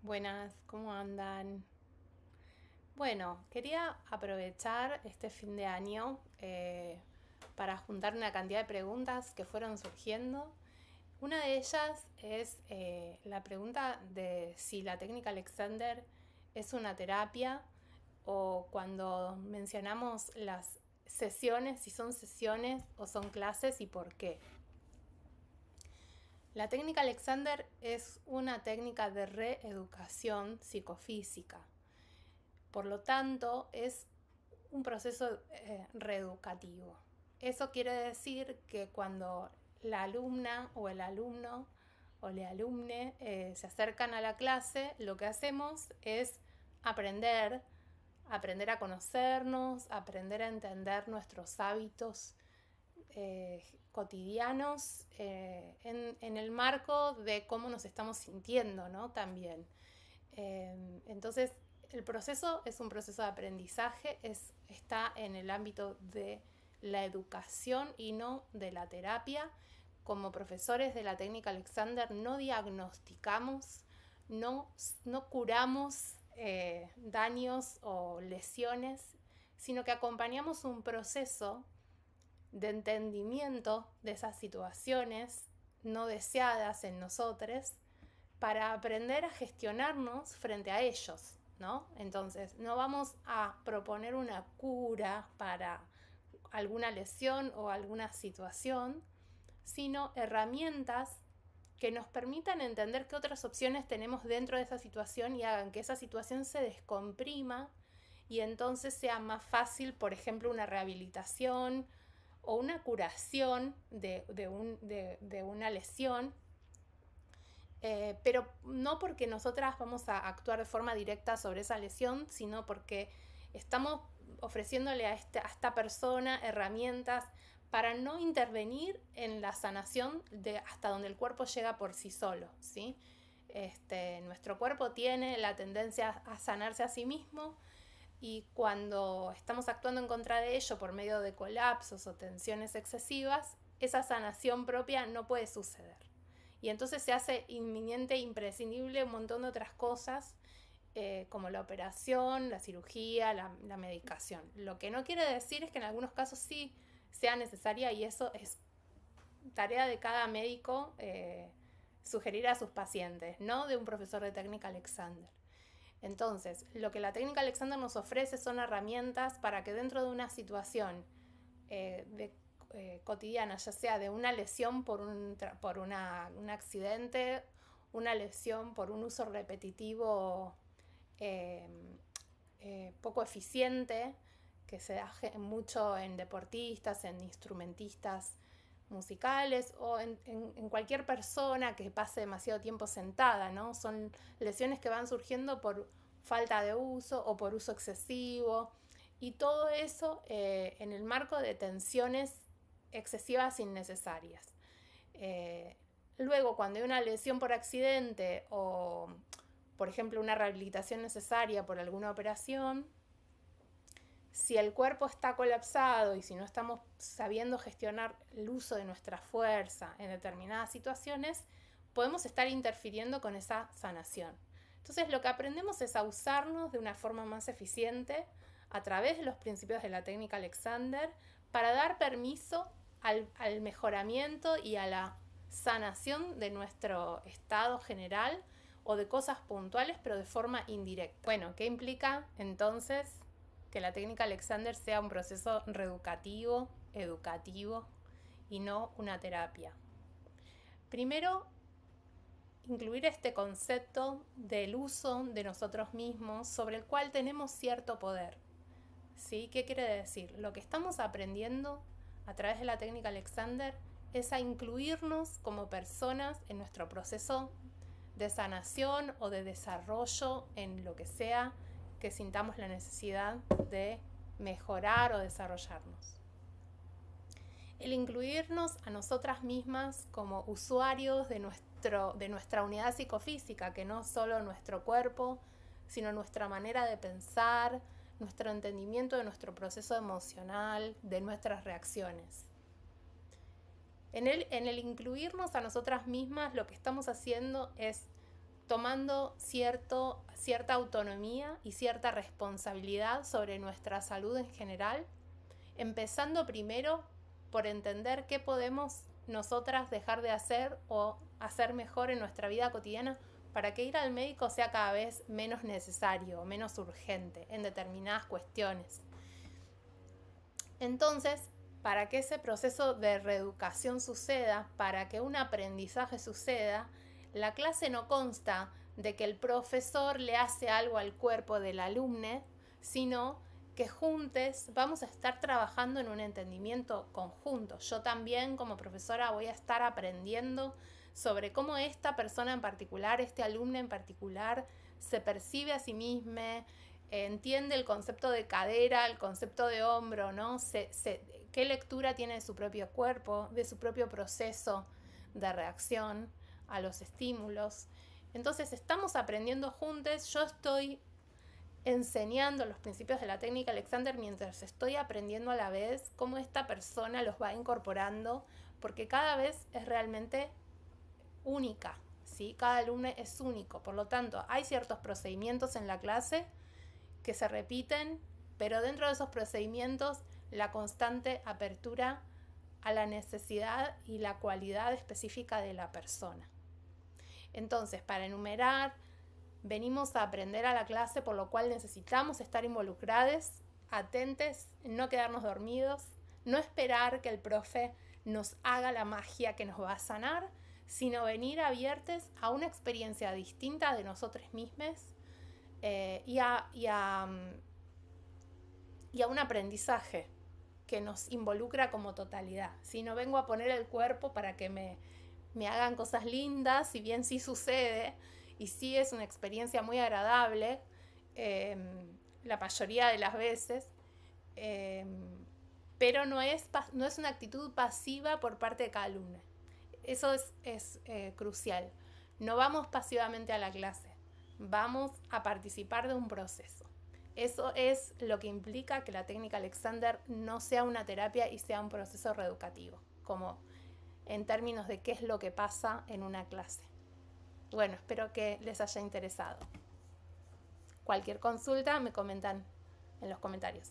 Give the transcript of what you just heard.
Buenas, ¿cómo andan? Bueno, quería aprovechar este fin de año para juntar una cantidad de preguntas que fueron surgiendo. Una de ellas es la pregunta de si la técnica Alexander es una terapia o cuando mencionamos las sesiones, si son sesiones o son clases y por qué. La técnica Alexander es una técnica de reeducación psicofísica. Por lo tanto, es un proceso reeducativo. Eso quiere decir que cuando la alumna o el alumno o le alumne se acercan a la clase, lo que hacemos es aprender, aprender a conocernos, aprender a entender nuestros hábitos cotidianos en el marco de cómo nos estamos sintiendo, ¿no? También. Entonces, el proceso es un proceso de aprendizaje, está en el ámbito de la educación y no de la terapia. Como profesores de la técnica Alexander no diagnosticamos, no curamos daños o lesiones, sino que acompañamos un proceso de entendimiento de esas situaciones no deseadas en nosotros para aprender a gestionarnos frente a ellos, ¿no? Entonces, no vamos a proponer una cura para alguna lesión o alguna situación, sino herramientas que nos permitan entender qué otras opciones tenemos dentro de esa situación y hagan que esa situación se descomprima y entonces sea más fácil, por ejemplo, una rehabilitación o una curación de una lesión, pero no porque nosotras vamos a actuar de forma directa sobre esa lesión, sino porque estamos ofreciéndole a esta persona herramientas para no intervenir en la sanación de hasta donde el cuerpo llega por sí solo, ¿sí? Nuestro cuerpo tiene la tendencia a sanarse a sí mismo y cuando estamos actuando en contra de ello por medio de colapsos o tensiones excesivas, esa sanación propia no puede suceder. Y entonces se hace inminente e imprescindible un montón de otras cosas, como la operación, la cirugía, la medicación. Lo que no quiere decir es que en algunos casos sí sea necesaria y eso es tarea de cada médico sugerir a sus pacientes, no de un profesor de técnica Alexander. Entonces, lo que la técnica Alexander nos ofrece son herramientas para que dentro de una situación cotidiana, ya sea de una lesión por un accidente, una lesión por un uso repetitivo eh, poco eficiente, que se da mucho en deportistas, en instrumentistas musicales o en cualquier persona que pase demasiado tiempo sentada, ¿no? Son lesiones que van surgiendo por falta de uso o por uso excesivo y todo eso en el marco de tensiones excesivas innecesarias. Eh, Luego, cuando hay una lesión por accidente o, por ejemplo, una rehabilitación necesaria por alguna operación, si el cuerpo está colapsado y si no estamos sabiendo gestionar el uso de nuestra fuerza en determinadas situaciones, podemos estar interfiriendo con esa sanación. Entonces lo que aprendemos es a usarnos de una forma más eficiente a través de los principios de la técnica Alexander para dar permiso al mejoramiento y a la sanación de nuestro estado general o de cosas puntuales, pero de forma indirecta. Bueno, ¿qué implica entonces que la técnica Alexander sea un proceso reeducativo, educativo y no una terapia? Primero, incluir este concepto del uso de nosotros mismos sobre el cual tenemos cierto poder. ¿Sí? ¿Qué quiere decir? Lo que estamos aprendiendo a través de la técnica Alexander es a incluirnos como personas en nuestro proceso de sanación o de desarrollo en lo que sea que sintamos la necesidad de mejorar o desarrollarnos. El incluirnos a nosotras mismas como usuarios de nuestra unidad psicofísica, que no solo nuestro cuerpo, sino nuestra manera de pensar, nuestro entendimiento de nuestro proceso emocional, de nuestras reacciones. En el incluirnos a nosotras mismas, lo que estamos haciendo es tomando cierta autonomía y cierta responsabilidad sobre nuestra salud en general, empezando primero por entender qué podemos nosotras dejar de hacer o hacer mejor en nuestra vida cotidiana para que ir al médico sea cada vez menos necesario, menos urgente en determinadas cuestiones. Entonces, para que ese proceso de reeducación suceda, para que un aprendizaje suceda, la clase no consta de que el profesor le hace algo al cuerpo del alumno, sino que juntos vamos a estar trabajando en un entendimiento conjunto. Yo también como profesora voy a estar aprendiendo sobre cómo esta persona en particular, este alumno en particular, se percibe a sí misma, entiende el concepto de cadera, el concepto de hombro, ¿no? Qué lectura tiene de su propio cuerpo, de su propio proceso de reacción a los estímulos. Entonces estamos aprendiendo juntos, yo estoy enseñando los principios de la técnica Alexander mientras estoy aprendiendo a la vez cómo esta persona los va incorporando, porque cada vez es realmente única, ¿sí? Cada alumno es único, por lo tanto hay ciertos procedimientos en la clase que se repiten, pero dentro de esos procedimientos la constante apertura a la necesidad y la cualidad específica de la persona. Entonces, para enumerar, venimos a aprender a la clase, por lo cual necesitamos estar involucrados, atentos, no quedarnos dormidos, no esperar que el profe nos haga la magia que nos va a sanar, sino venir abiertos a una experiencia distinta de nosotros mismos y a un aprendizaje que nos involucra como totalidad. Si no vengo a poner el cuerpo para que me hagan cosas lindas, si bien sí sucede, y sí es una experiencia muy agradable, la mayoría de las veces, pero no es una actitud pasiva por parte de cada alumno. Eso es crucial. No vamos pasivamente a la clase, vamos a participar de un proceso. Eso es lo que implica que la técnica Alexander no sea una terapia y sea un proceso reeducativo, como en términos de qué es lo que pasa en una clase. Bueno, espero que les haya interesado. Cualquier consulta me comentan en los comentarios.